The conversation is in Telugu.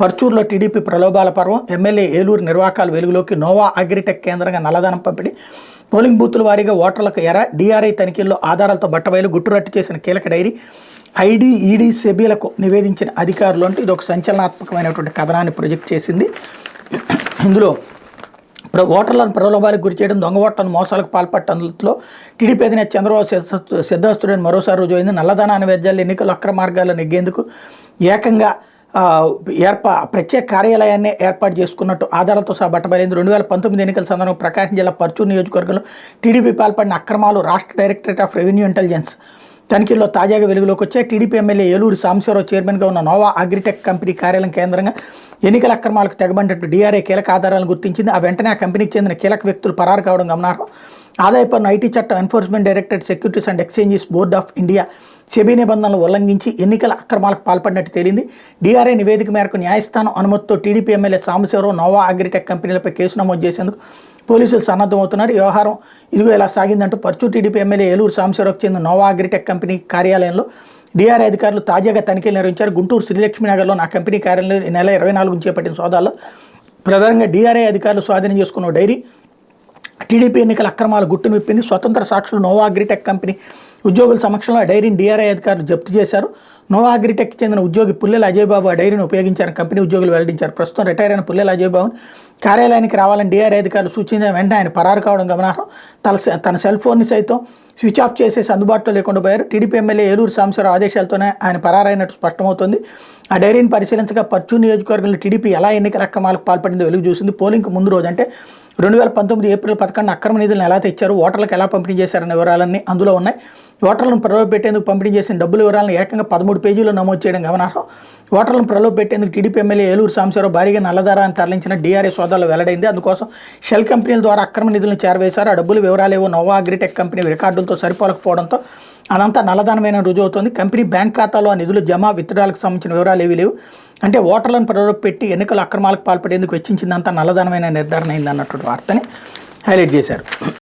పర్చూరులో టీడీపీ ప్రలోభాల పర్వం, ఎమ్మెల్యే ఏలూరు నిర్వాకాలు వెలుగులోకి, నోవా అగ్రిటెక్ కేంద్రంగా నల్లధనం పంపిణీ, పోలింగ్ బూతుల వారీగా ఓటర్లకు డీఆర్ఐ తనిఖీల్లో ఆధారాలతో బట్టబయలు, గుట్టురట్టు చేసిన కీలక డైరీ, ఐడి ఈడీ సెబీలకు నివేదించిన అధికారులు అంటూ ఇది ఒక సంచలనాత్మకమైనటువంటి కథనాన్ని ప్రొజెక్ట్ చేసింది. ఇందులో ఓటర్లను ప్రలోభాలకు గురి చేయడం, దొంగ ఓట్లను మోసాలకు పాల్పట్టడంలో టీడీపీ అధినేత చంద్రబాబు సిద్ధహస్తుడని మరోసారి రుజువైంది. నల్లధనాన్ని వెజ్జాలు ఎన్నికల అక్రమ మార్గాల్లో నెగ్గేందుకు ఏకంగా ప్రత్యేక కార్యాలయాన్ని ఏర్పాటు చేసుకున్నట్టు ఆధారాలతో సహా బట్టబయలైంది. 2019 ఎన్నికల సందర్భంగా ప్రకాశం జిల్లా పర్చూరు నియోజకవర్గంలో టీడీపీ పాల్పడిన అక్రమాలు రాష్ట్ర డైరెక్టరేట్ ఆఫ్ రెవెన్యూ ఇంటెలిజెన్స్ తనిఖీల్లో తాజాగా వెలుగులోకి వచ్చాయి. టీడీపీ ఎమ్మెల్యే ఏలూరు సాంబశివరావు చైర్మన్గా ఉన్న నోవా అగ్రిటెక్ కంపెనీ కార్యాలయం కేంద్రంగా ఎన్నికల అక్రమాలకు తెగబడినట్టు డీఆర్ఐ కీలక ఆధారాలను గుర్తించింది. ఆ వెంటనే ఆ కంపెనీకి చెందిన కీలక వ్యక్తులు పరారు కావడం గమనార్హం. ఆదాయ పన్ను, ఐటీ చట్టం, enforcement directorate, securities and exchanges board of India SEBI నిబంధనలు ఉల్లంఘించి ఎన్నికల అక్రమాలకు పాల్పడినట్టు తేలింది. డీఆర్ఐ నివేదిక మేరకు న్యాయస్థానం అనుమతితో TDP MLA Sambasivarao Nova agritech కంపెనీలపై కేసు నమోదు చేసేందుకు పోలీసులు సన్నద్ధమవుతున్నారు. వ్యవహారం ఇదిగో ఇలా సాగిందంటూ పర్చూరు టీడీపీ ఎమ్మెల్యే ఏలూరు సాంబశివరావుకు చెందిన నోవా అగ్రిటెక్ కంపెనీ కార్యాలయంలో డీఆర్ఐ అధికారులు తాజాగా తనిఖీలు నిర్వహించారు. గుంటూరు శ్రీలక్ష్మీనగర్లో ఆ కంపెనీ కార్యాలయంలో ఈ నెల 24 చేపట్టిన సోదాల్లో ప్రధానంగా డీఆర్ఐ అధికారులు స్వాధీనం చేసుకున్న డైరీ టీడీపీ ఎన్నికల అక్రమాలు గుట్టును విప్పింది. స్వతంత్ర సాక్షులు నోవా అగ్రిటెక్ కంపెనీ ఉద్యోగుల సమక్షంలో ఆ డైరీని డీఆర్ఐ అధికారులు జప్తు చేశారు. నోవా అగ్రిటెక్కి చెందిన ఉద్యోగి పుల్లెల అజయబాబు ఆ డైరీని ఉపయోగించారని కంపెనీ ఉద్యోగులు వెల్లడించారు. ప్రస్తుతం రిటైర్ అయిన పుల్లెల అజయబాబుని కార్యాలయానికి రావాలని డీఆర్ఐ అధికారులు సూచించిన వెంటనే ఆయన పరారు కావడం గమనార్హం. తన సెల్ ఫోన్ని సైతం స్విచ్ ఆఫ్ చేసేసి అందుబాటులో లేకుండా పోయారు. టీడీపీ ఎమ్మెల్యే ఏలూరు సాంబశివరావు ఆదేశాలతోనే ఆయన పరారైనట్టు స్పష్టమవుతోంది. ఆ డైరీని పరిశీలించగా పర్చూరు నియోజకవర్గంలో టీడీపీ ఎలా ఎన్నికల అక్రమాలకు పాల్పడిందో వెలుగు చూసింది. పోలింగ్కు ముందు రోజు అంటే 2019 ఏప్రిల్ 11 అక్రమ నిధులను ఎలా తెచ్చారు, ఓటర్లకు ఎలా పంపిణీ చేశారన్న వివరాలన్నీ అందులో ఉన్నాయి. ఓటర్లను ప్రలోభపెట్టేందుకు పంపిణీ చేసిన డబ్బుల వివరాలను ఏకంగా 13 పేజీల్లో నమోదు చేయడం గమనార్హం. ఓటర్లను ప్రలోభపెట్టేందుకు టీడీపీ ఎమ్మెల్యే ఏలూరు సాంబశివరావు భారీగా నల్లధనాన్ని తరలించిన డీఆర్ఐ సోదాల్లో వెల్లడైంది. అందుకోసం షెల్ కంపెనీల ద్వారా అక్రమ నిధులను చేరవేశారు. ఆ డబ్బుల వివరాలేవో నోవా అగ్రిటెక్ కంపెనీ రికార్డులతో సరిపోలకపోవడంతో అదంతా నల్లధనమైన రుజువుతోంది. కంపెనీ బ్యాంక్ ఖాతాలో ఆ నిధులు జమ, విత్డ్రాలకు సంబంధించిన వివరాలు ఏవీ లేవు. అంటే ఓటర్లను ప్రలోభపెట్టి ఎన్నికల అక్రమాలకు పాల్పడేందుకు వెచ్చించిందంతా నల్లధనమైన నిర్ధారణ అయింది అన్నటువంటి వార్తని హైలైట్ చేశారు.